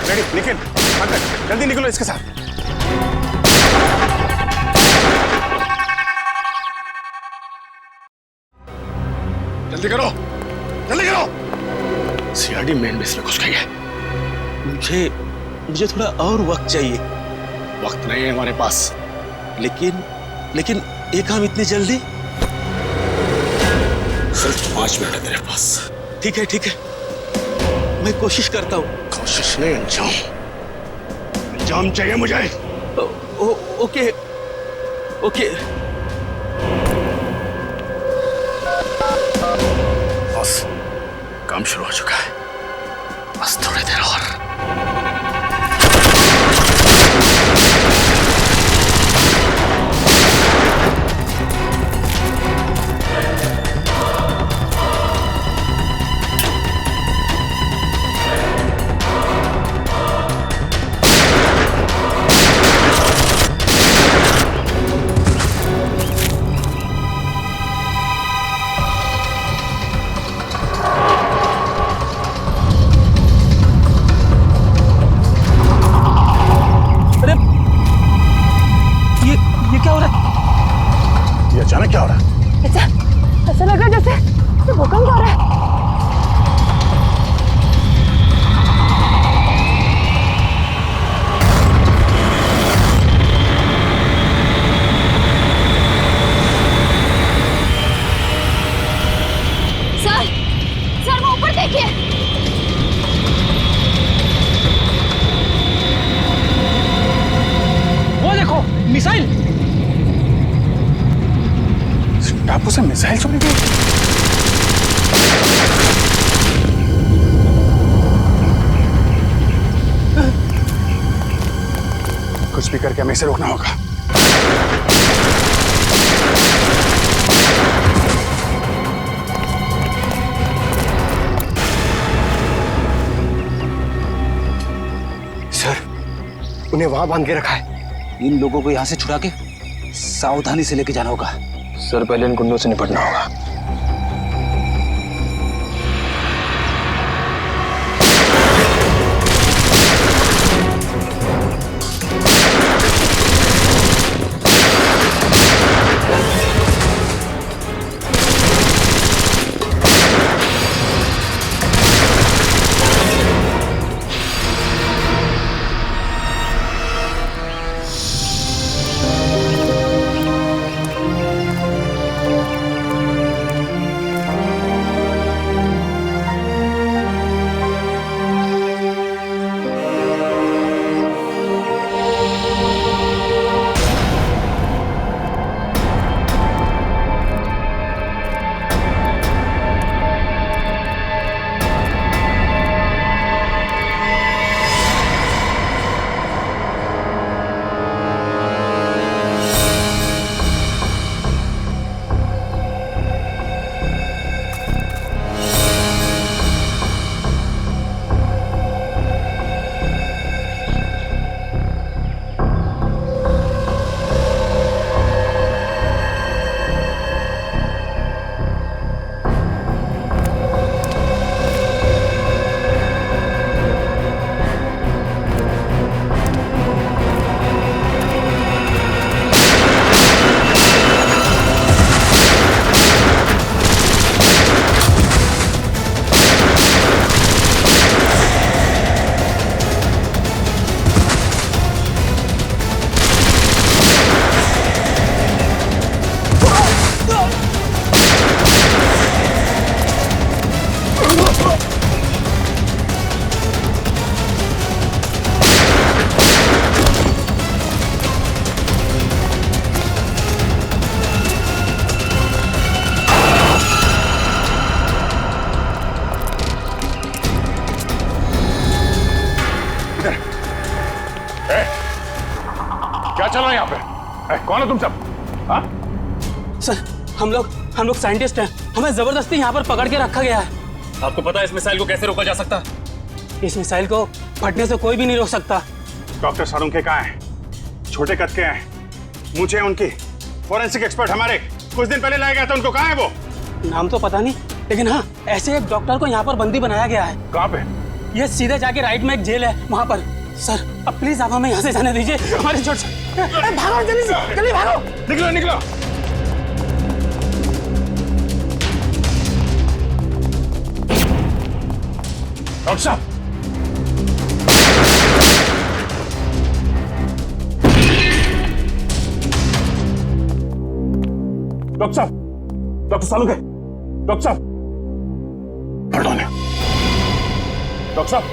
Ready Nikhil, Pankaj जल्दी निकलो इसके साथ। जल्दी करो, जल्दी करो। सीआरडी मेन बेस में घुस गई है। मुझे थोड़ा और वक्त चाहिए। वक्त नहीं है हमारे पास। लेकिन ये काम इतनी जल्दी? सिर्फ 5 मिनट है तेरे पास। ठीक है, मैं कोशिश करता हूँ। कोशिश नहीं, अंजाम। अंजाम चाहिए मुझे। ओके। बस काम शुरू हो चुका है, बस थोड़ी देर और। ये क्या हो रहा है? ये अचानक क्या हो रहा है? ऐसा लग रहा है जैसे भूकंप हो रहा है। सर वो ऊपर देखिए। वो देखो, मिसाइल। टापू से मिसाइल छोड़ी गई। कुछ भी करके हमें इसे रोकना होगा। सर, उन्हें वहां बांध के रखा है। इन लोगों को यहाँ से छुड़ा के सावधानी से लेके जाना होगा। सर, पहले इन गुंडों से निपटना होगा। क्या चल रहा है यहाँ पे? कौन है तुम सब? हाँ? सर, हम लोग साइंटिस्ट हैं। हमें जबरदस्ती यहाँ पर पकड़ के रखा गया है। आपको पता है इस मिसाइल को कैसे रोका जा सकता? इस मिसाइल को फटने से कोई भी नहीं रोक सकता। डॉक्टर सारुंखे कहाँ हैं? छोटे कद के हैं, मुझे उनकी फॉरेंसिक एक्सपर्ट हमारे कुछ दिन पहले लाया गया था, उनको कहाँ है वो? नाम तो पता नहीं, लेकिन हाँ, ऐसे एक डॉक्टर को यहाँ पर बंदी बनाया गया है। कहाँ पे? ये सीधे जाके राइट में एक जेल है, वहां पर। सर अब प्लीज आप हमें यहाँ से जाने दीजिए, हमारी छोड़ भागो जल्दी से, जल्दी भागो। निकलो निकलो। डॉक्टर साहब, डॉक्टर साहब, डॉक्टर सालू गए। डॉक्टर साहब, पढ़ो ने। डॉक्टर साहब,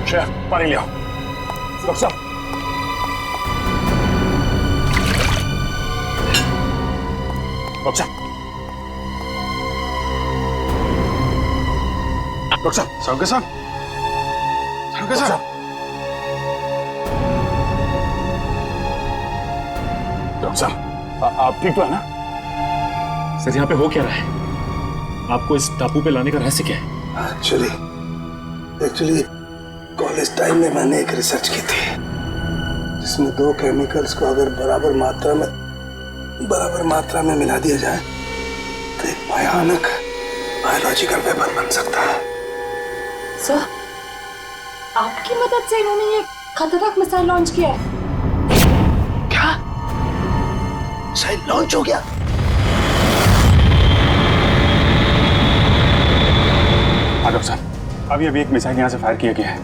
श्रेया पानी ले आओ। डॉक्टर साहब, डॉक्टर साहब, डॉक्टर साहब, सालू साहब, सालू साहब, डॉक्टर साहब, आप ठीक तो है ना? सर यहाँ पे हो क्या रहा है? आपको इस टापू पे लाने का रहस्य क्या है? एक्चुअली कॉलेज टाइम में मैंने एक रिसर्च की थी जिसमें दो केमिकल्स को अगर बराबर मात्रा में मिला दिया जाए तो एक भयानक बायोलॉजिकल वेपन बन सकता है। सर, आपकी मदद से इन्होंने ये खतरनाक मिसाइल लॉन्च किया है। क्या मिसाइल लॉन्च हो गया? हाँ डॉक्टर साहब, अभी एक मिसाइल यहाँ से फायर किया गया है,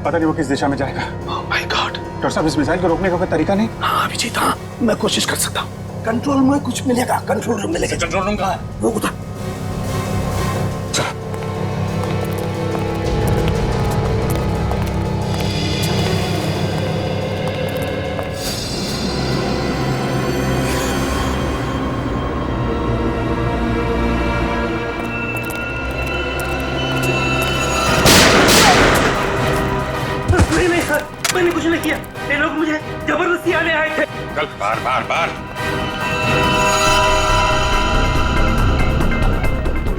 पता नहीं वो किस दिशा में जाएगा। Oh my God. डॉक्टर साहब, इस मिसाइल को रोकने का कोई तरीका नहीं? हाँ अभिजीत, हाँ मैं कोशिश कर सकता हूँ। कंट्रोल में कुछ मिलेगा, कंट्रोल रूम मिलेगा। कंट्रोल रूम कहाँ है? वो उधर। चलो। नहीं सर, मैंने कुछ नहीं किया, ये लोग मुझे जबरदस्ती आने आए थे। कल बार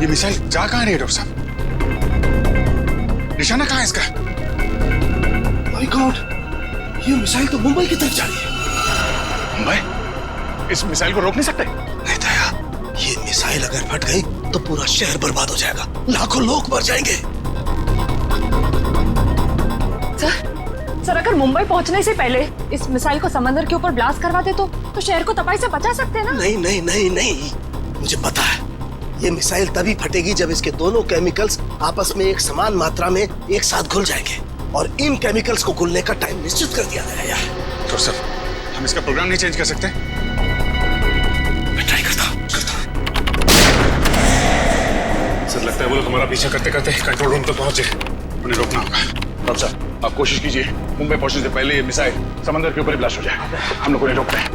ये मिसाइल जा कहाँ रही है डॉक्टर साहब? निशाना कहाँ है इसका? माय गॉड, ये मिसाइल तो मुंबई की तरफ जा रही है। मुंबई? इस मिसाइल को रोक नहीं सकते? नहीं दया, ये मिसाइल अगर फट गई तो पूरा शहर बर्बाद हो जाएगा, लाखों लोग मर जाएंगे। सर अगर मुंबई पहुंचने से पहले इस मिसाइल को समंदर के ऊपर ब्लास्ट करवा दे तो शहर को तबाही से बचा सकते हैं ना? नहीं, मुझे पता है ये मिसाइल तभी फटेगी जब इसके दोनों केमिकल्स आपस में एक समान मात्रा में एक साथ घुल जाएंगे, और इन केमिकल्स को घुलने का टाइम निश्चित कर दिया गया है। डॉक्टर साहब, हम इसका प्रोग्राम नहीं चेंज कर सकते? मैं ट्राई करता हूँ। सर लगता है वो लोग हमारा पीछा करते करते कंट्रोल रूम तक पहुंचे, उन्हें रोकना होगा। डॉक्टर साहब, आप कोशिश कीजिए मुंबई पहुंचने से पहले ये मिसाइल समंदर के ऊपर ही ब्लास्ट हो जाए। हम लोग उन्हें रोकते हैं।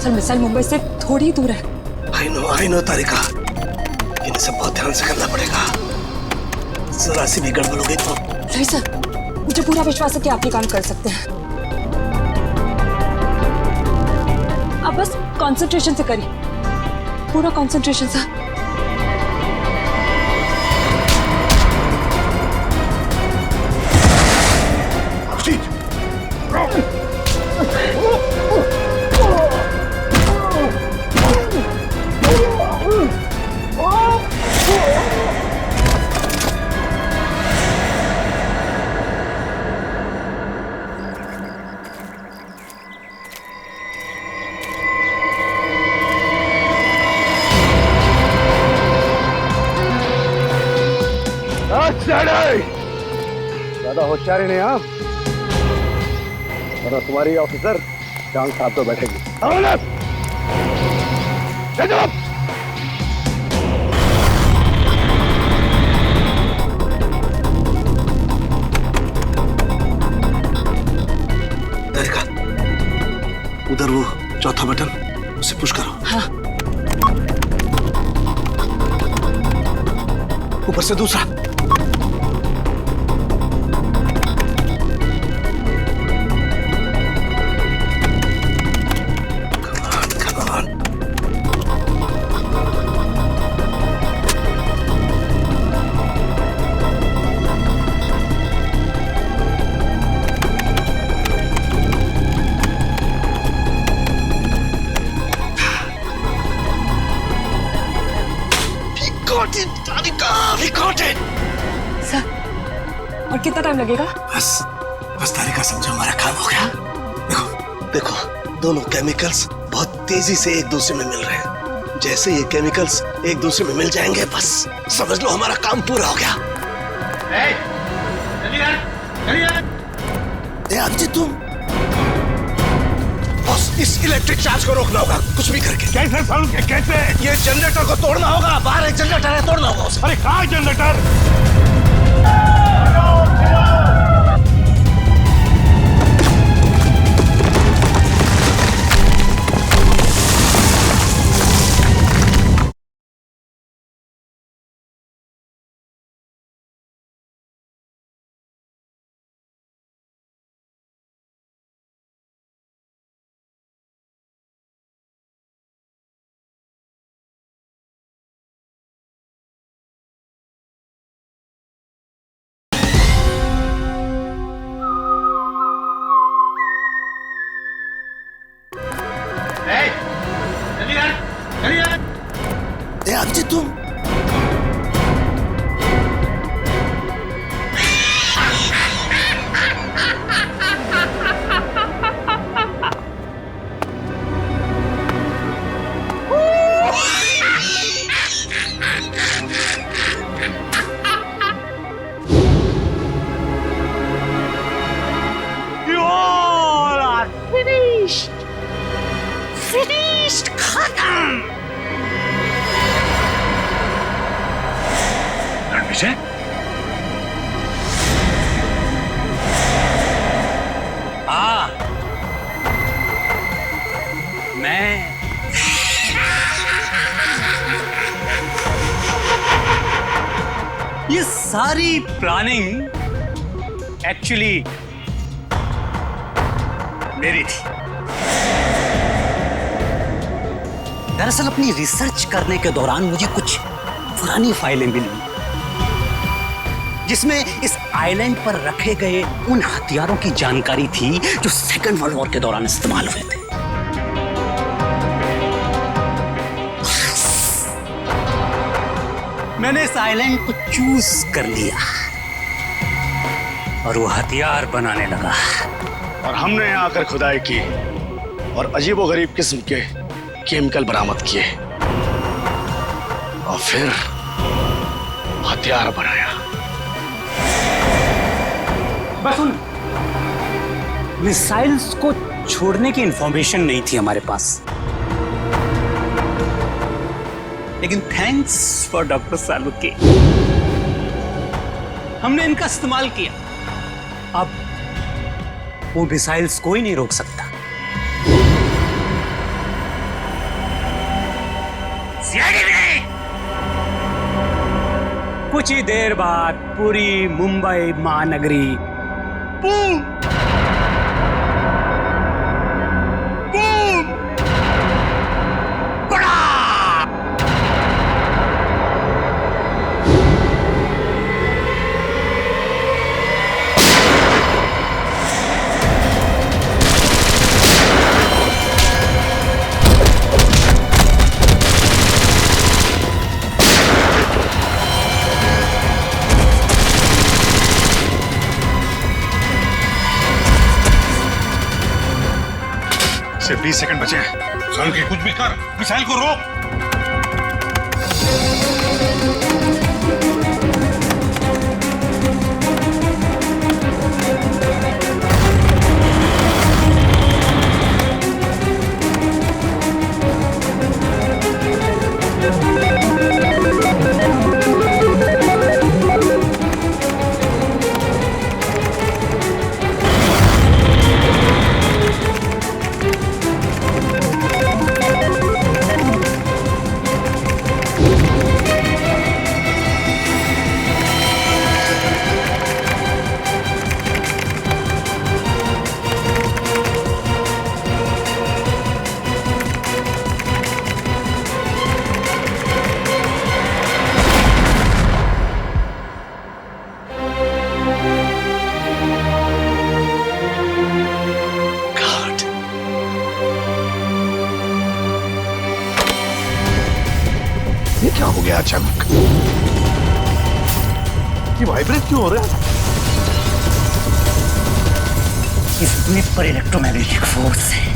सर मिसाइल मुंबई से थोड़ी दूर है। आई नो तारिका, इन्हें सब बहुत ध्यान से करना पड़ेगा। जरा सी भी गड़बड़ हो गई तो नहीं सर, मुझे पूरा विश्वास है कि आप ये काम कर सकते हैं। आप बस कंसंट्रेशन से करिए, पूरा कंसंट्रेशन से। ज्यादा होशियारी नहीं आप, वरना तुम्हारी ऑफिसर जान साहब तो बैठेगी। तारिका, उधर वो चौथा बटन, उसे पुश करो। हाँ। ऊपर से दूसरा। सर, और कितना टाइम लगेगा? बस तारिका, समझो हमारा काम हो गया। देखो देखो, दोनों केमिकल्स बहुत तेजी से एक दूसरे में मिल रहे हैं। जैसे ये केमिकल्स एक दूसरे में मिल जाएंगे, बस समझ लो हमारा काम पूरा हो गया। अभिजीत, तुम बस इस इलेक्ट्रिक चार्ज को रोकना होगा, कुछ भी करके। कैसे सालू के कैसे? ये जनरेटर को तोड़ना होगा, बाहर एक जनरेटर है, तोड़ना होगा उसे। अरे कहाँ है जनरेटर? अभिजीत, तुम फिनिश्ड, खत्म। रणविजय, हाँ, मैं ये सारी प्लानिंग एक्चुअली मेरी थी। दरअसल अपनी रिसर्च करने के दौरान मुझे कुछ पुरानी फाइलें मिली जिसमें इस आइलैंड पर रखे गए उन हथियारों की जानकारी थी जो सेकेंड वर्ल्ड वॉर के दौरान इस्तेमाल हुए थे। मैंने इस आइलैंड को चूज कर लिया और वो हथियार बनाने लगा। और हमने यहाँ आकर खुदाई की और अजीबोगरीब किस्म के केमिकल बरामद किए और फिर हथियार बनाया। बस उन मिसाइल्स को छोड़ने की इंफॉर्मेशन नहीं थी हमारे पास, लेकिन थैंक्स फॉर डॉक्टर सालुके, हमने इनका इस्तेमाल किया। अब वो मिसाइल्स कोई नहीं रोक सकता। कुछ कुछ ही देर बाद पूरी मुंबई महानगरी बूम बूम बड़ा। सिर्फ 20 सेकंड बचे हैं। सालू के कुछ भी कर, मिसाइल को रोक। ये क्या हो गया अचानक? ये वाइब्रेट क्यों हो रहा है? इस द्वीप पर इलेक्ट्रोमैग्नेटिक फोर्स है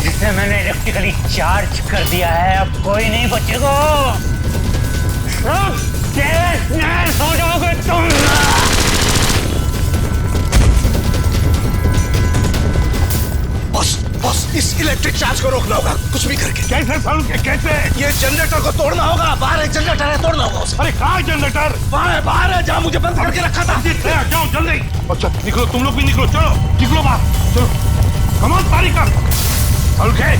जिसे मैंने इलेक्ट्रिकली चार्ज कर दिया है। अब कोई नहीं बचेगा। सब तहस-नहस हो जाओगे तुम। बॉस, इस इलेक्ट्रिक चार्ज को रोकना होगा कुछ भी करके। कैसे सालू के कैसे? ये जनरेटर को तोड़ना होगा। बाहर एक जनरेटर है, तोड़ना होगा उसे। अरे कहाँ है जनरेटर? वहाँ है, बाहर है, जहाँ मुझे बंद करके रखा था। जाओ जल्दी। अच्छा निकलो, तुम लोग भी निकलो। चलो निकलो बाहर, चलो कमाल तारीका सालू के।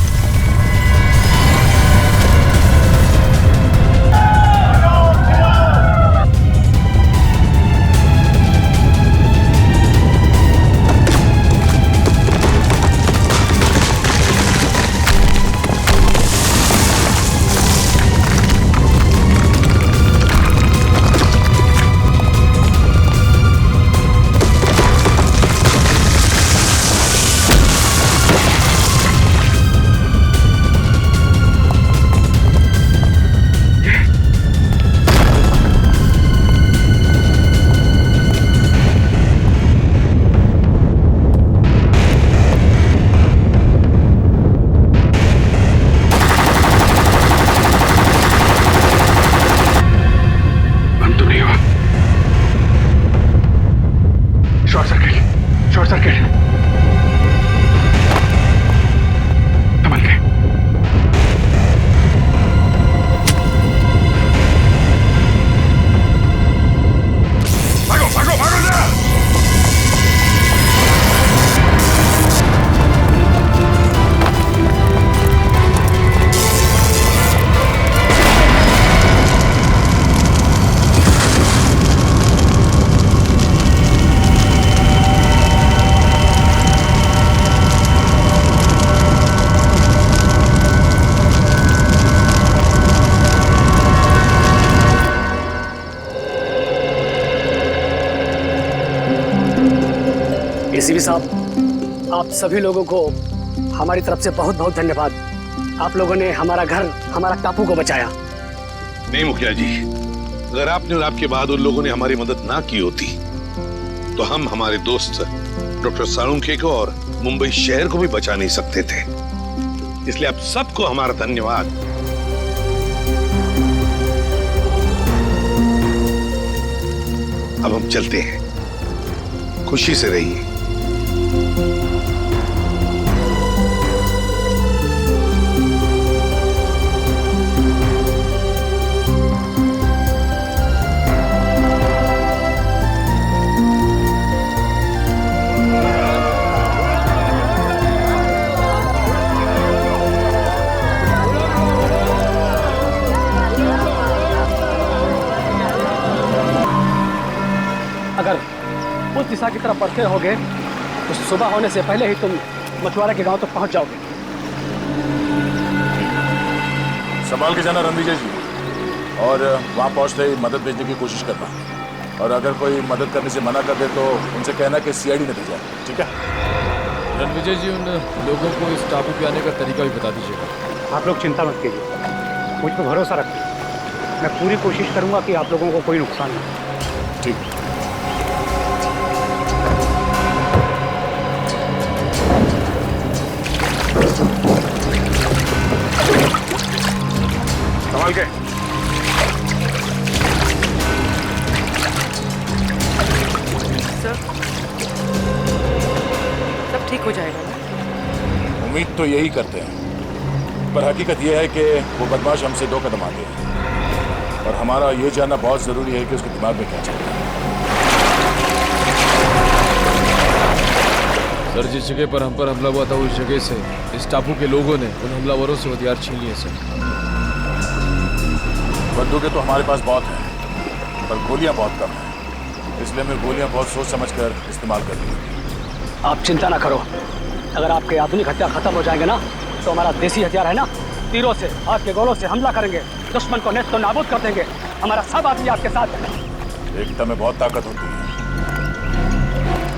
शॉर्ट सर्किट संभल के। भागो भागो भागो ना। एसीपी साहब, आप सभी लोगों को हमारी तरफ से बहुत बहुत धन्यवाद। आप लोगों ने हमारा घर, हमारा टापू को बचाया। नहीं मुखिया जी, अगर आपने और आपके बहादुर लोगों ने हमारी मदद ना की होती तो हम हमारे दोस्त डॉक्टर सालुंखे को और मुंबई शहर को भी बचा नहीं सकते थे। इसलिए आप सबको हमारा धन्यवाद। अब हम चलते हैं, खुशी से रहिए। उड़ीसा की तरफ बढ़ते होगे तो सुबह होने से पहले ही तुम मछुआरा के गांव तक पहुंच जाओगे। संभाल के जाना रणविजय जी, और वहाँ पहुँचते ही मदद भेजने की कोशिश करना, और अगर कोई मदद करने से मना कर दे तो उनसे कहना कि सीआईडी ने भेजा है, ठीक है? रणविजय जी, उन लोगों को इस टापू पे आने का तरीका भी बता दीजिएगा। आप लोग चिंता मत कीजिए, मुझ पर भरोसा रखिए। मैं पूरी कोशिश करूंगा कि आप लोगों को कोई नुकसान ना हो। ठीक है। संभाल के। सर, सब ठीक हो जाएगा ना? उम्मीद तो यही करते हैं, पर हकीकत यह है कि वो बदमाश हमसे 2 कदम आगे है, और हमारा ये जानना बहुत जरूरी है कि उसके दिमाग में क्या चल रहा है। सर, जिस जगह पर हम पर हमला हुआ था उस जगह से इस टापू के लोगों ने उन हमलावरों से हथियार छीन लिए सर। बंदूकें तो हमारे पास बहुत हैं, पर गोलियां बहुत कम हैं, इसलिए हमें गोलियां बहुत सोच समझकर इस्तेमाल करनी होगी। आप चिंता ना करो, अगर आपके आधुनिक हथियार खत्म हो जाएंगे ना तो हमारा देसी हथियार है ना, तीरों से, हाथ के गोलों से हमला करेंगे, दुश्मन को नेस्त नाबूद कर देंगे। हमारा सब आदमी आपके साथ है। एकता में बहुत ताकत होती है,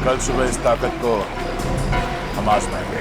कल सुबह इस ताकत को हम आजमाएंगे।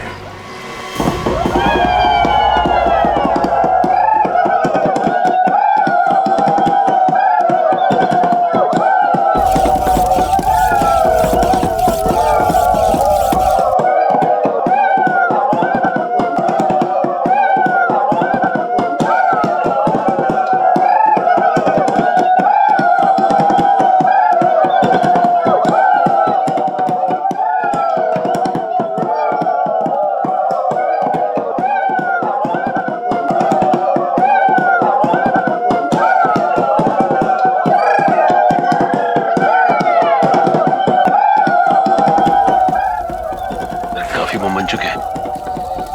बन चुके हैं,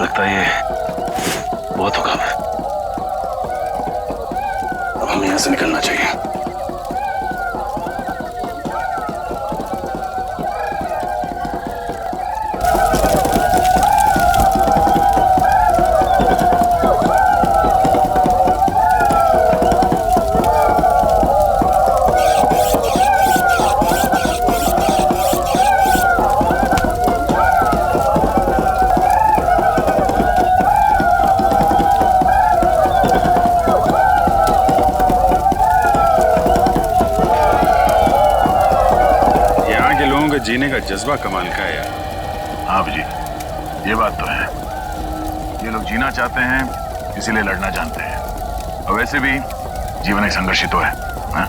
लगता है ये बहुत होगा। अब हमें यहां से निकलना चाहिए। जीने का जज्बा कमाल का है यार। हाँ जी, ये बात तो है। ये लोग जीना चाहते हैं, इसीलिए लड़ना जानते हैं। और वैसे भी जीवन एक संघर्ष ही तो है। हाँ,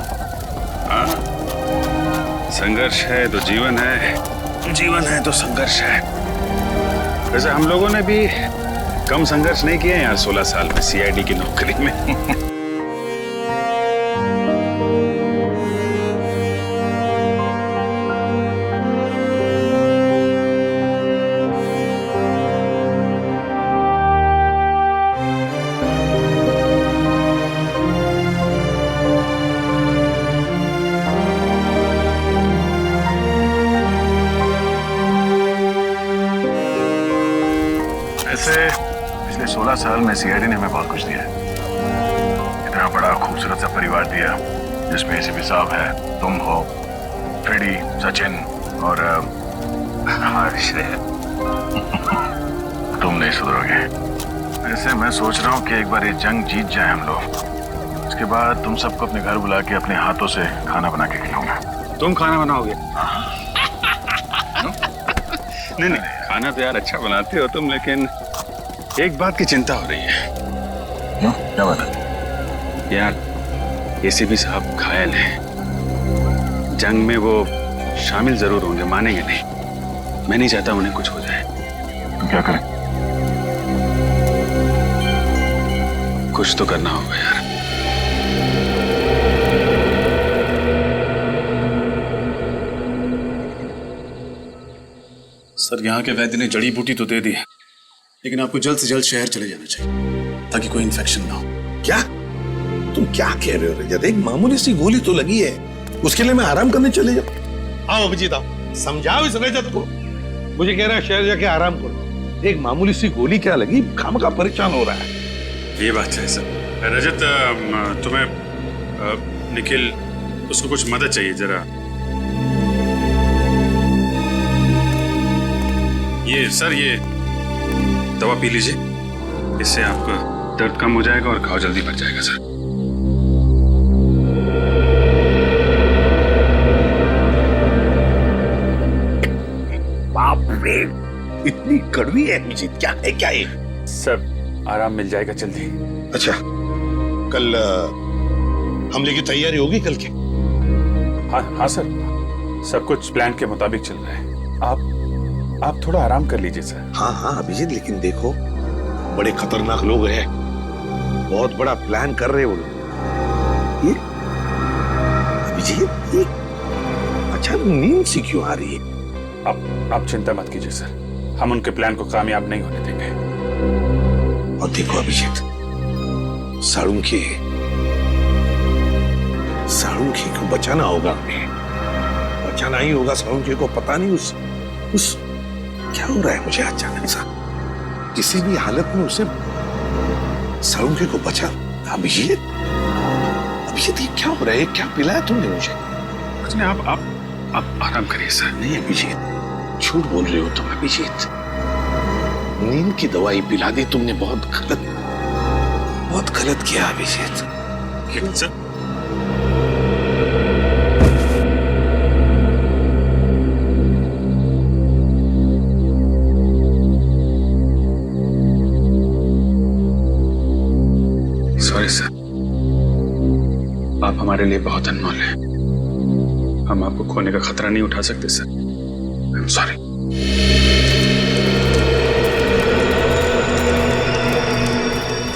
संघर्ष है तो जीवन है, जीवन है तो संघर्ष है। वैसे हम लोगों ने भी कम संघर्ष नहीं किए यार 16 साल में सीआईडी की नौकरी में। वैसे पिछले 16 साल में सीआईडी ने हमें बहुत कुछ दिया है। इतना बड़ा खूबसूरत सा परिवार दिया जिसमें एसीपी साहब है, तुम हो, फ्रेडी, सचिन और हर्ष है। तुम नहीं सुधरोगे। वैसे मैं सोच रहा हूँ कि एक बार ये जंग जीत जाए हम लोग, उसके बाद तुम सबको अपने घर बुला के अपने हाथों से खाना बना के खिलाऊंगा। तुम खाना बनाओगे? नहीं नहीं, खाना तो यार अच्छा बनाते हो तुम, लेकिन एक बात की चिंता हो रही है। क्या बात है? यार एसीपी साहब घायल हैं, जंग में वो शामिल जरूर होंगे, मानेंगे नहीं। मैं नहीं चाहता उन्हें कुछ हो जाए। तो क्या करें? कुछ तो करना होगा यार। सर, यहाँ के वैद्य ने जड़ी बूटी तो दे दी है, लेकिन आपको जल्द से जल्द शहर चले जाना चाहिए ताकि कोई इन्फेक्शन ना हो। क्या तुम क्या कह रहे हो रजत? एक मामूली सी गोली तो लगी है, उसके लिए मैं आराम करने चले जाऊं? हाँ अभिजीत, समझाओ इस रजत को। मुझे कह रहा है शहर जाके आराम करो। एक मामूली सी गोली क्या लगी, खामखा परेशान हो रहा है। ये बात है सर। रजत, तुम्हें निखिल, उसको कुछ मदद चाहिए जरा। ये सर, ये दवा पी लीजिए, इससे आपका दर्द कम हो जाएगा और घाव जल्दी भर जाएगा सर। बाप रे, इतनी कड़वी है अभिजीत, क्या है क्या ये? सर आराम मिल जाएगा जल्दी। अच्छा, कल हमले की तैयारी होगी कल के? हाँ सर, सब कुछ प्लान के मुताबिक चल रहा है। आप थोड़ा आराम कर लीजिए सर। हाँ अभिजीत, लेकिन देखो बड़े खतरनाक लोग हैं, बहुत बड़ा प्लान कर रहे हैं वो लोग। ये अभिजीत, ये अचानक नींद सी क्यों आ रही है? आप चिंता मत कीजिए सर, हम उनके प्लान को कामयाब नहीं होने देंगे। और देखो अभिजीत, साळुंखे को बचाना होगा हमें, बचाना ही होगा साळुंखे को। पता नहीं उस क्या हो रहा है मुझे अचानक सा, किसी भी हालत में उसे साळुंखे को बचा। अभिजीत ये क्या हो रहा है? क्या पिलाया तुमने मुझे? कुछ नहीं, आप आराम करिए सर। नहीं अभिजीत, झूठ बोल रहे हो तुम अभिजीत। नींद की दवाई पिला दी तुमने, बहुत गलत किया अभिजीत। लेकिन सर, सॉरी सर, आप हमारे लिए बहुत अनमोल हैं। हम आपको खोने का खतरा नहीं उठा सकते सर। I am sorry.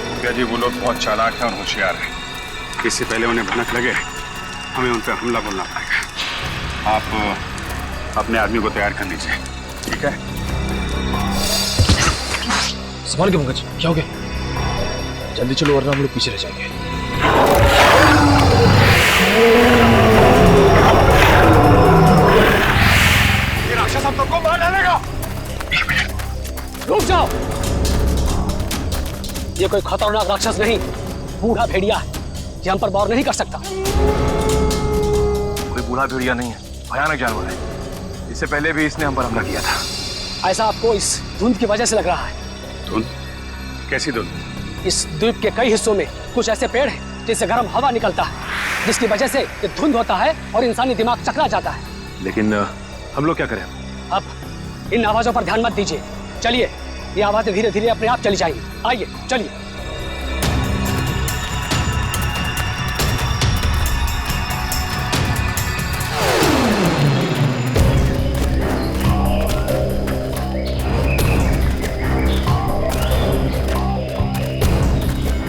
मुखिया जी, वो लोग बहुत चालाक हैं और होशियार हैं। इससे पहले उन्हें भनक लगे, हमें उन पर हमला बोलना पड़ेगा। आप अपने आदमी को तैयार कर लीजिए, ठीक है? संभाल के पंकज, क्या हो गया? जल्दी चलो वरना हम लोग पीछे रह जाएंगे। ये राक्षस हम सबको मार डालेगा। रुक जाओ, ये कोई खतरनाक राक्षस नहीं, बूढ़ा भेड़िया है। ये हम पर वार नहीं कर सकता। कोई बूढ़ा भेड़िया नहीं है, भयानक जानवर है। इससे पहले भी इसने हम पर हमला किया था। ऐसा आपको इस धुंध की वजह से लग रहा है। धुंध? कैसी धुंध? इस द्वीप के कई हिस्सों में कुछ ऐसे पेड़ हैं जिससे गर्म हवा निकलता है, जिसकी वजह से ये धुंध होता है और इंसानी दिमाग चकरा जाता है। लेकिन हम लोग क्या करें? अब इन आवाजों पर ध्यान मत दीजिए, चलिए, ये आवाजें धीरे धीरे अपने आप चली जाएंगी। आइए चलिए।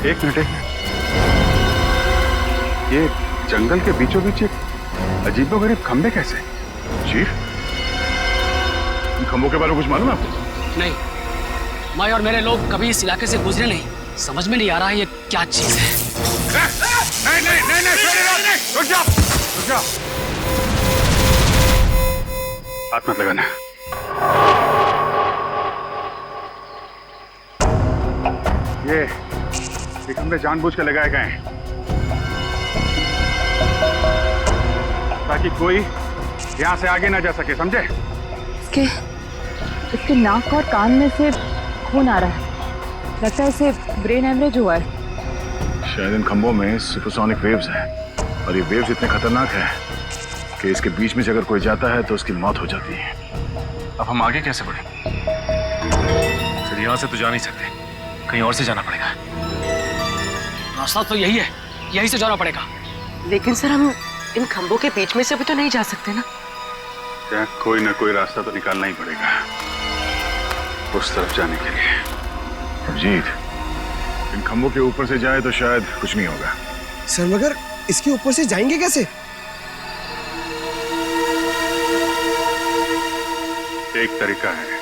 एक मिनट, ये जंगल के बीचों बीच एक अजीबोगरीब खंबे कैसे? चीफ, इन खंभों के बारे में कुछ मालूम है आपको? नहीं, मैं और मेरे लोग कभी इस इलाके से गुजरे नहीं, समझ में नहीं आ रहा है ये क्या चीज है। नहीं, रुक जाओ। हाथ मत लगाना। ये खंबे जानबूझ के लगाए गए हैं ताकि कोई यहाँ से आगे ना जा सके, समझे? इसके नाक और कान में से खून आ रहा है, लगता है इसे ब्रेन हेमरेज हुआ है। शायद इन खंभों में सुपरसोनिक वेव्स हैं और ये वेव्स इतने खतरनाक हैं कि इसके बीच में से अगर कोई जाता है तो उसकी मौत हो जाती है। अब हम आगे कैसे बढ़ें? सर, यहाँ से तो जा नहीं सकते, कहीं और से जाना पड़ेगा। रास्ता तो यही है, यहीं से जाना पड़ेगा। लेकिन सर, हम इन खंभों के बीच में से भी तो नहीं जा सकते ना? क्या कोई ना कोई रास्ता तो निकालना ही पड़ेगा उस तरफ जाने के लिए। अभिजीत, इन खंभों के ऊपर से जाए तो शायद कुछ नहीं होगा। सर, मगर इसके ऊपर से जाएंगे कैसे? एक तरीका है।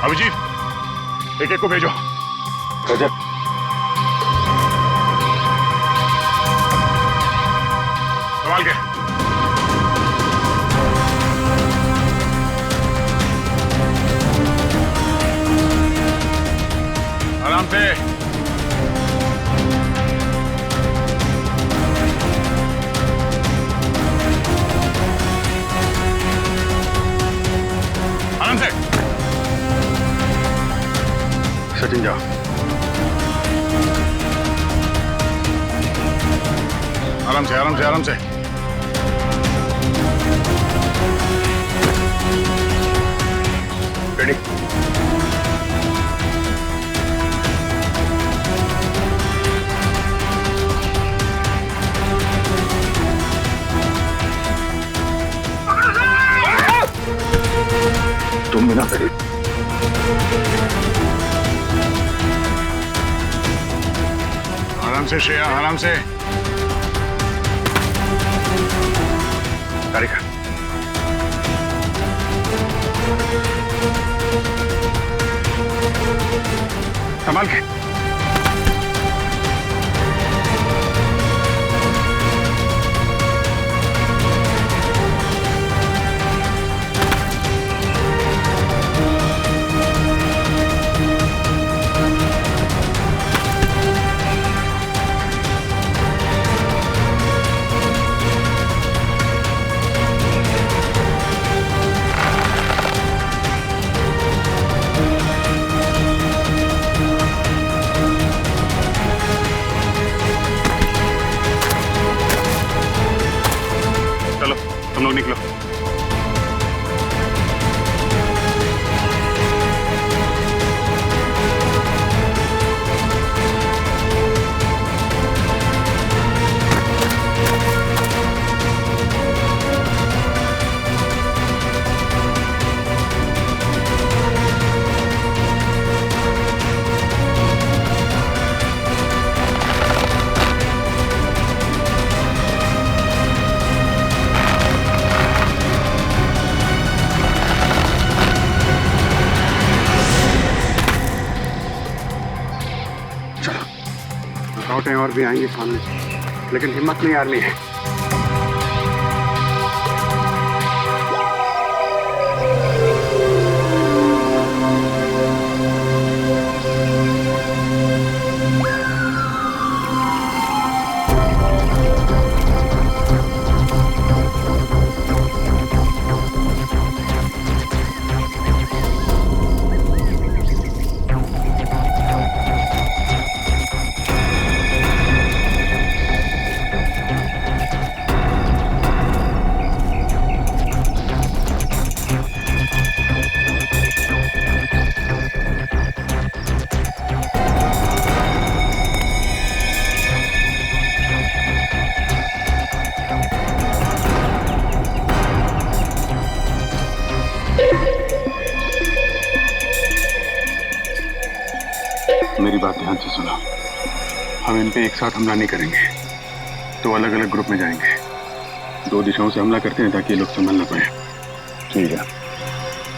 अभिजीत, एक को भेजो। रजत, संभाल के। आराम से। आराम से। सचिन जाओ। आराम से, आराम से, आराम से। रेडी। तुम भी ना रेडी। आराम से श्रेया, आराम से। तारिका, संभाल के। तुम लोग निकलो। रुकावटें और भी आएंगी सामने, लेकिन हिम्मत नहीं हारनी है। मेरी बात ध्यान से सुनो। हम इन पे एक साथ हमला नहीं करेंगे, तो अलग अलग ग्रुप में जाएंगे। 2 दिशाओं से हमला करते हैं ताकि ये लोग संभल ना पाए। ठीक है,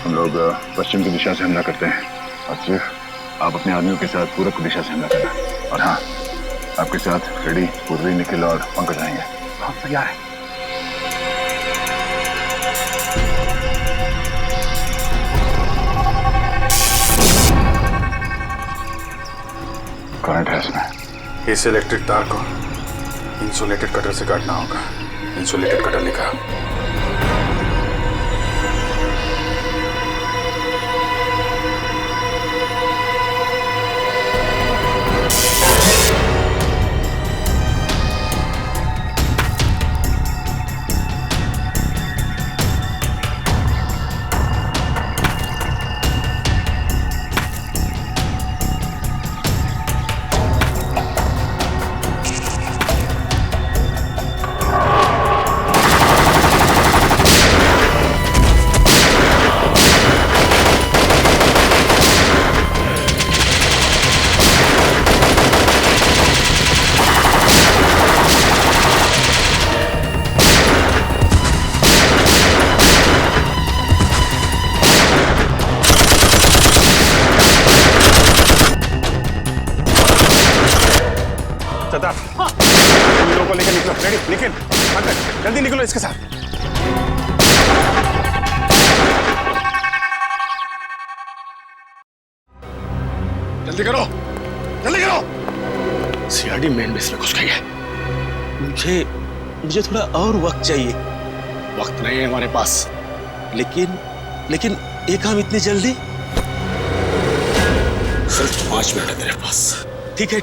हम लोग पश्चिम की दिशा से हमला करते हैं और सिर्फ आप अपने आदमियों के साथ पूरब की दिशा से हमला करना। और हाँ, आपके साथ रेडी, पूर्वी, निखिल और पंकज आएंगे। बहुत तैयार है। करंट है इसमें। इस इलेक्ट्रिक तार को इंसुलेटेड कटर से काटना होगा। इंसुलेटेड कटर लिखा। रेडी निखिल, पंकज जल्दी निकलो इसके साथ। जल्दी करो, जल्दी करो। सीआरडी मेन बेस में घुस गई है। मुझे थोड़ा और वक्त चाहिए। वक्त नहीं है हमारे पास, लेकिन ये काम इतनी जल्दी? सिर्फ 5 मिनट है तेरे पास। ठीक है,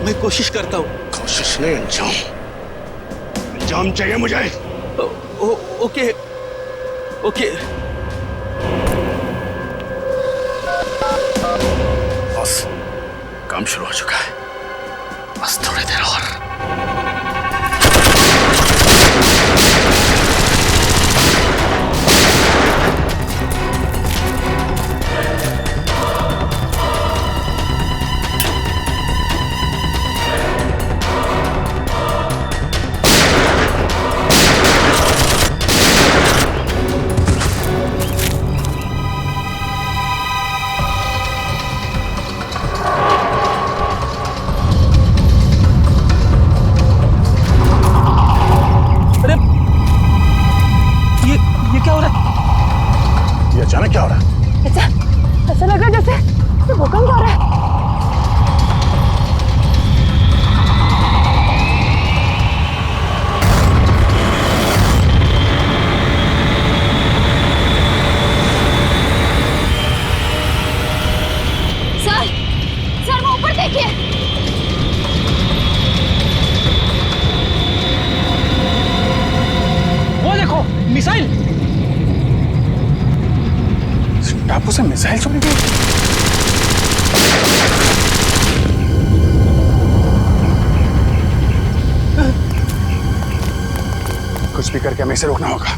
मैं कोशिश करता हूँ। कोशिश नहीं, अंजाम चाहिए मुझे। ओके। बस काम शुरू हो चुका है, बस थोड़ी देर और। अचानक क्या हो रहा है? ऐसा लग रहा है जैसे भूकंप हो रहा है। सर वो ऊपर देखिए। वो देखो मिसाइल। टापू से मिसाइल छोड़ी गई। कुछ भी करके हमें इसे रोकना होगा।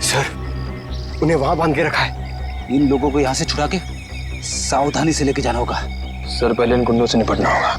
सर, उन्हें वहां बांध के रखा है। इन लोगों को यहाँ से छुड़ा के सावधानी से लेके जाना होगा। सर पहले इन गुंडों से निपटना होगा।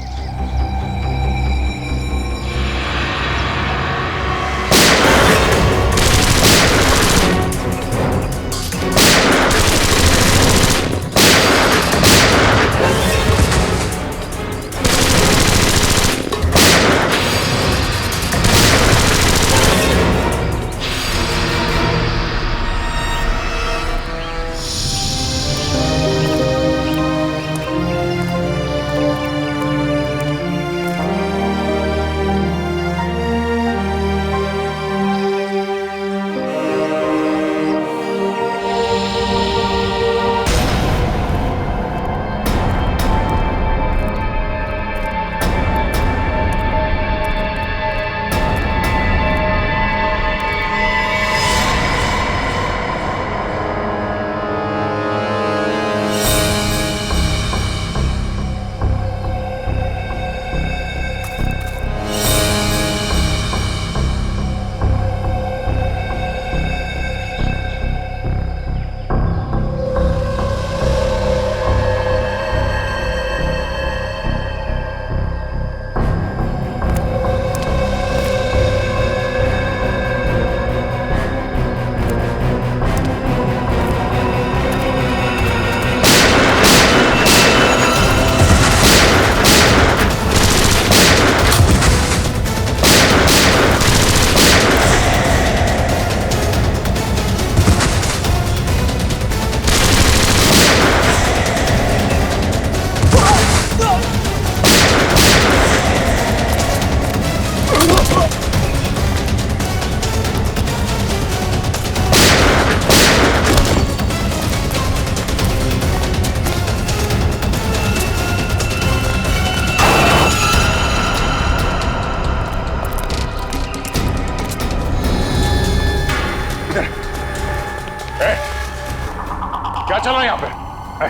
क्या चल रहा है यहाँ पे?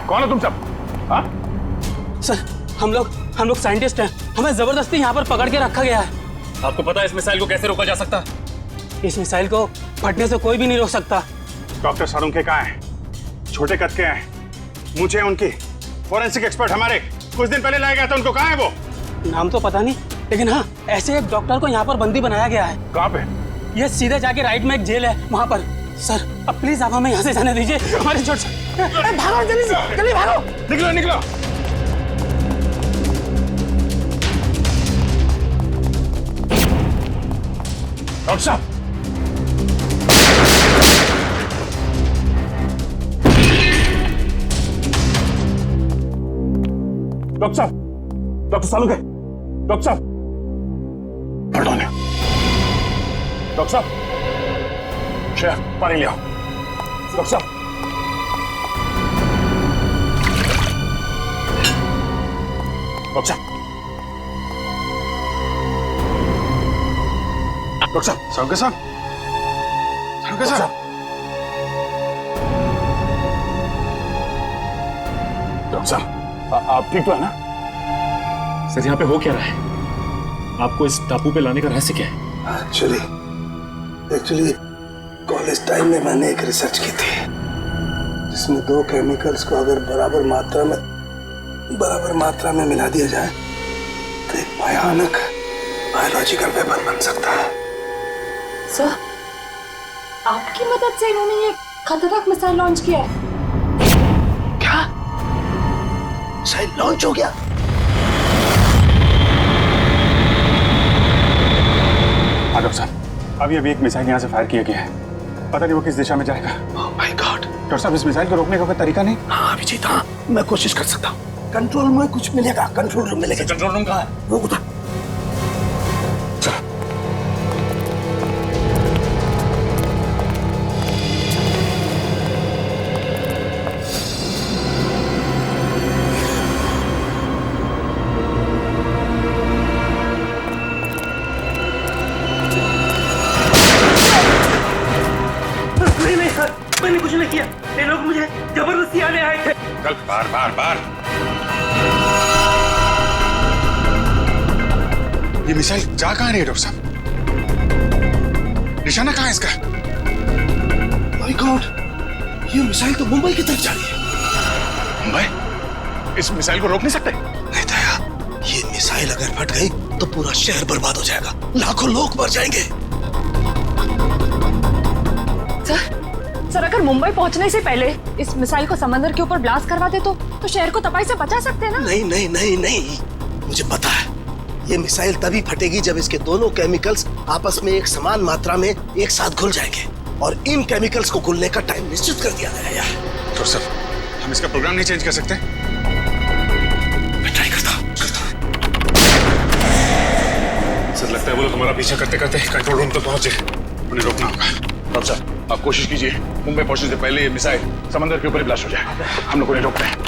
कौन हो तुम सब? हाँ? सर हम लोग साइंटिस्ट हैं। हमें जबरदस्ती यहाँ पर पकड़ के रखा गया है। आपको पता है इस मिसाइल को कैसे रोका जा सकता? इस मिसाइल को फटने से कोई भी नहीं रोक सकता। डॉक्टर सालुंखे कहाँ हैं? छोटे कद के हैं, मुझे उनकी फोरेंसिक एक्सपर्ट हमारे कुछ दिन पहले लाया गया था, उनको कहाँ है वो? नाम तो पता नहीं, लेकिन हाँ ऐसे एक डॉक्टर को यहाँ पर बंदी बनाया गया है। कहाँ पे? ये सीधे जाके राइट में एक जेल है, वहां पर। सर अब प्लीज आप हमें यहाँ से जाने दीजिए, हमारी चोट से। भागो जल्दी से, जल्दी भागो। निकलो निकलो। डॉक्टर साहब, डॉक्टर साहब, डॉक्टर सालुंखे, डॉक्टर साहब, पलटो ने। डॉक्टर साहब, श्रेया पानी ले आओ। डॉक्टर साहब, डॉक्टर साहब, डॉक्टर साहब, सालुंखे साहब, सालुंखे साहब, डॉक्टर साहब, आप ठीक तो है ना? सर यहाँ पे हो क्या रहा है? आपको इस टापू पे लाने का रहस्य क्या है? एक्चुअली कॉलेज टाइम में मैंने एक रिसर्च की थी जिसमें दो केमिकल्स को अगर बराबर मात्रा में मिला दिया जाए तो एक भयानक बायोलॉजिकल वेपन बन सकता है। सर, आपकी मदद से इन्होंने ये खतरनाक मिसाइल लॉन्च किया है। क्या मिसाइल लॉन्च हो गया? हाँ डॉक्टर साहब, अभी एक मिसाइल यहाँ से फायर किया गया है, पता नहीं वो किस दिशा में जाएगा। Oh my God. डॉक्टर साहब, इस मिसाइल को रोकने का कोई तरीका नहीं? हाँ अभिजीत, हाँ मैं कोशिश कर सकता हूँ। कंट्रोल में कुछ मिलेगा, कंट्रोल रूम मिलेगा। कंट्रोल रूम कहाँ है? वो उधर। मैंने कुछ नहीं किया, ये लोग मुझे जबरदस्ती आने आए थे। कल बार ये मिसाइल जा कहाँ रही है डॉक्टर साहब? निशाना कहाँ है इसका? माय गॉड, ये मिसाइल तो मुंबई की तरफ जा रही है। मुंबई? इस मिसाइल को रोक नहीं सकते? नहीं दया, ये मिसाइल अगर फट गई तो पूरा शहर बर्बाद हो जाएगा, लाखों लोग मर जाएंगे। सर, अगर मुंबई पहुंचने से पहले इस मिसाइल को समंदर के ऊपर ब्लास्ट करवा दे तो शहर को तबाही से बचा सकते हैं ना? नहीं नहीं नहीं नहीं, मुझे पता है ये मिसाइल तभी फटेगी जब इसके दोनों केमिकल्स आपस में एक समान मात्रा में एक साथ घुल जाएंगे, और इन केमिकल्स को घुलने का टाइम निश्चित कर दिया गया है। डॉक्टर साहब, हम इसका प्रोग्राम नहीं चेंज कर सकते? मैं ट्राई करता हूँ। सर लगता है वो लोग हमारा पीछा करते करते कंट्रोल रूम तक पहुंचे, उन्हें रोकना होगा। डॉक्टर साहब, आप कोशिश कीजिए मुंबई पहुंचने से पहले ये मिसाइल समंदर के ऊपर ही ब्लास्ट हो जाए। हम लोग उन्हें रोकते हैं।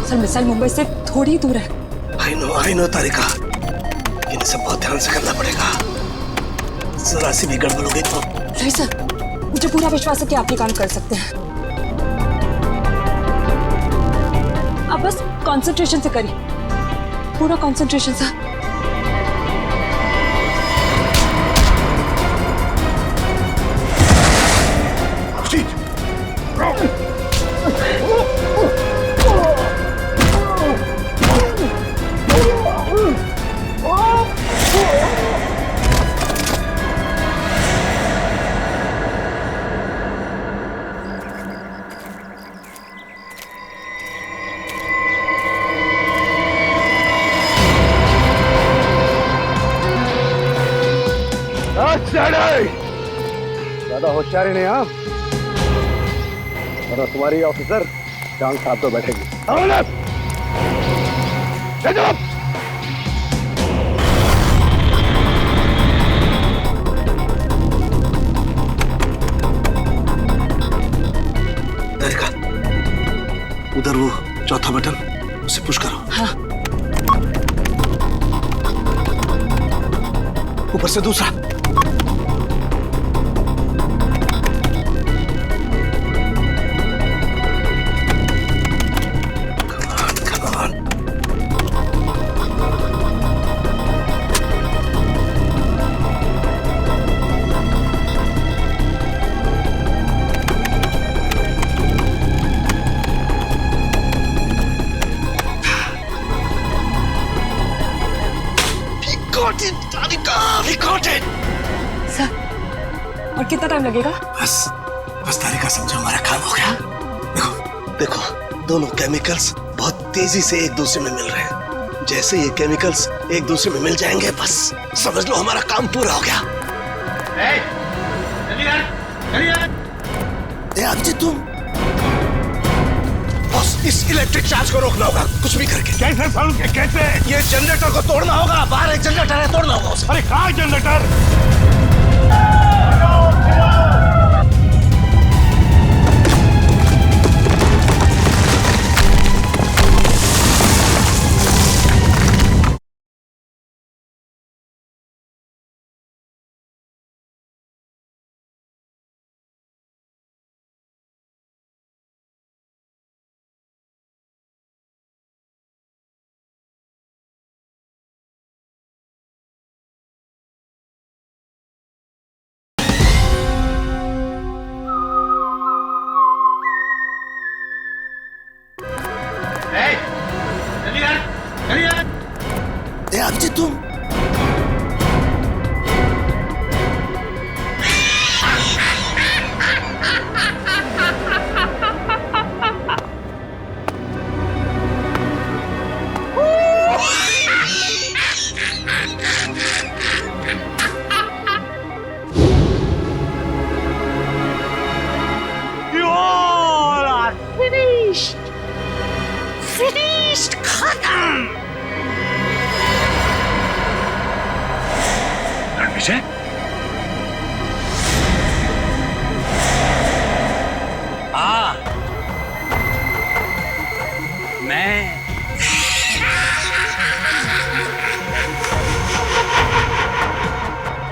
सर, मिसाइल मुंबई से थोड़ी दूर है। आई नो तारिका, इन्हें सब बहुत ध्यान से करना पड़ेगा। जरा सी भी गड़बड़ हो गई तो। नहीं सर, मुझे पूरा विश्वास है कि आप ये काम कर सकते हैं। आप बस कंसंट्रेशन से करिए, पूरा कंसंट्रेशन से। ज्यादा होशियारी नहीं हाँ, और तुम्हारी ऑफिसर जान साहब तो बैठेगी। देखा उधर वो चौथा बटन, उसे पुश करो। हाँ। ऊपर से दूसरा। सर, और कितना टाइम लगेगा? बस तारिका, समझो हमारा काम हो गया। देखो दोनों केमिकल्स बहुत तेजी से एक दूसरे में मिल रहे हैं। जैसे ये केमिकल्स एक दूसरे में मिल जाएंगे, बस समझ लो हमारा काम पूरा हो गया। अभिजीत, तुम बस इस इलेक्ट्रिक चार्ज को रोकना होगा, कुछ भी करके। कैसे साउंड के कैसे? ये जनरेटर को तोड़ना होगा। बाहर एक जनरेटर है, तोड़ना होगा उसे। अरे कहाँ है जनरेटर? अभिजीत, तुम फिनिश्ड, खत्म। रणविजय, हाँ, मैं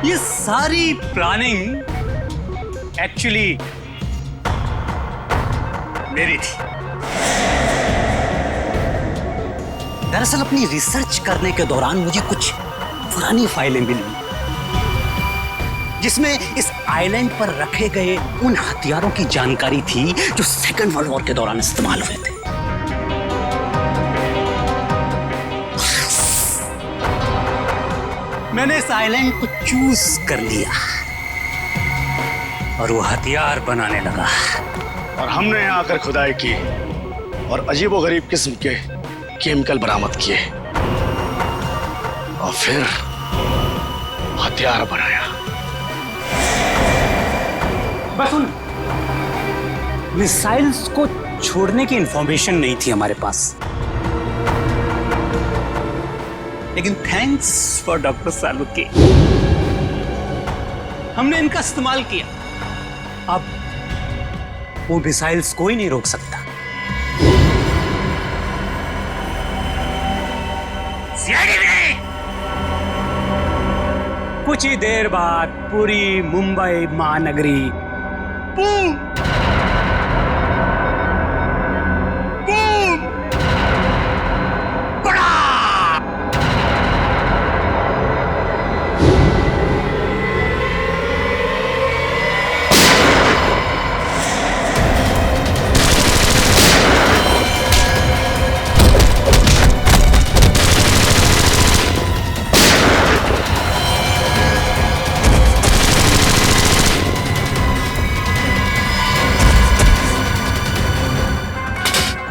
ये सारी प्लानिंग एक्चुअली मेरी थी। दरअसल अपनी रिसर्च करने के दौरान मुझे कुछ पुरानी फाइलें मिली जिसमें इस आइलैंड पर रखे गए उन हथियारों की जानकारी थी जो सेकेंड वर्ल्ड वॉर के दौरान इस्तेमाल हुए थे। मैंने इस आइलैंड को चूज कर लिया और वो हथियार बनाने लगा। और हमने यहाँ आकर खुदाई की और अजीबोगरीब किस्म के केमिकल बरामद किए और फिर हथियार बनाया। बस सुन, मिसाइल्स को छोड़ने की इंफॉर्मेशन नहीं थी हमारे पास, लेकिन थैंक्स फॉर डॉक्टर सालुके हमने इनका इस्तेमाल किया। अब वो मिसाइल्स कोई नहीं रोक सकता। कुछ ही देर बाद पूरी मुंबई महानगरी बूम बूम बड़ा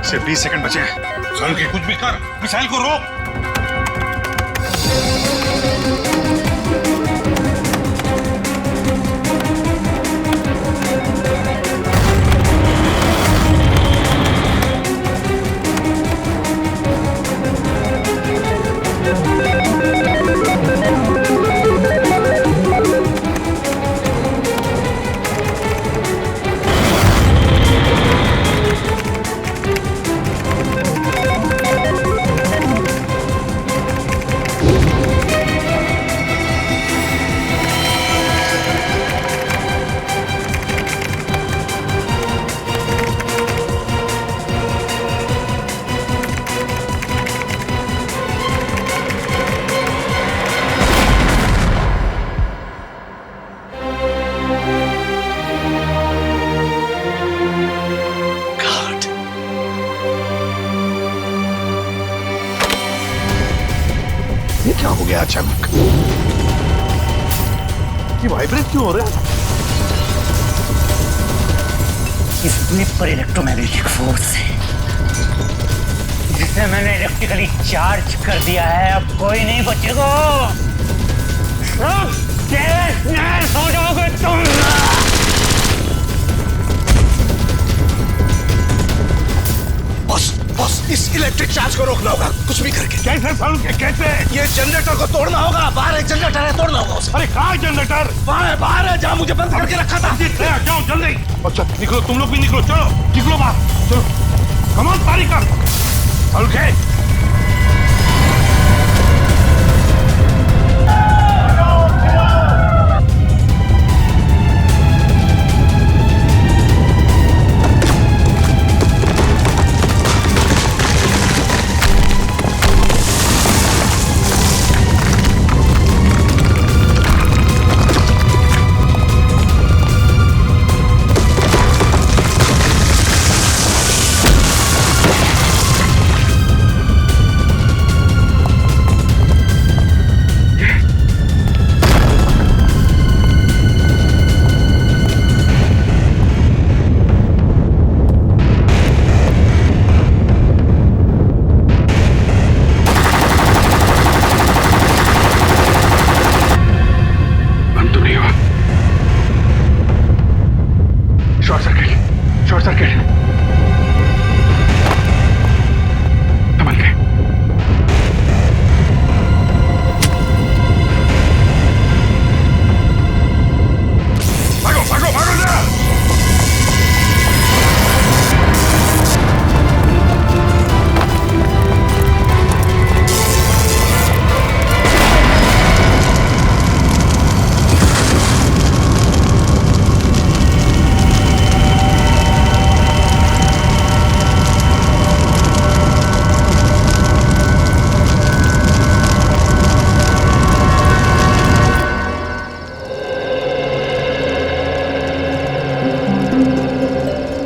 सिर्फ 20 सेकंड बचे हैं। सालुंखे कुछ भी कर, मिसाइल को रोक। ये क्या हो गया अचानक? ये वाइब्रेट क्यों हो रहा है? इस ब्लिप पर इलेक्ट्रोमैग्नेटिक फोर्स है जिसे मैंने इलेक्ट्रिकली चार्ज कर दिया है। अब कोई नहीं बचेगा। सब तहस-नहस हो जाओगे तुम। बॉस, इस इलेक्ट्रिक चार्ज को रोकना होगा कुछ भी करके। कैसे सालुंखे, कैसे? ये जनरेटर को तोड़ना होगा। बाहर एक जनरेटर है, तोड़ना होगा उसे। अरे कहाँ है जनरेटर? बाहर है, जहाँ मुझे बंद करके रखा था। जाओ जल्दी। अच्छा निकलो, तुम लोग भी निकलो। चलो निकलो बाहर, चलो। Come on Tarika. Salunkhe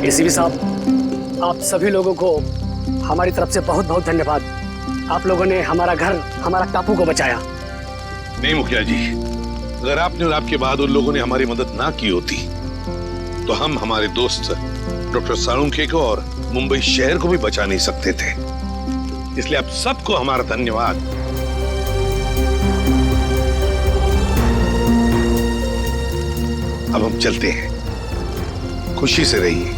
ACP साहब, आप सभी लोगों को हमारी तरफ से बहुत बहुत धन्यवाद। आप लोगों ने हमारा घर, हमारा टापू को बचाया। नहीं मुखिया जी, अगर आपने और आपके बहादुर लोगों ने हमारी मदद ना की होती तो हम हमारे दोस्त डॉक्टर सालुंखे को और मुंबई शहर को भी बचा नहीं सकते थे। इसलिए आप सबको हमारा धन्यवाद। अब हम चलते हैं। खुशी से रहिए।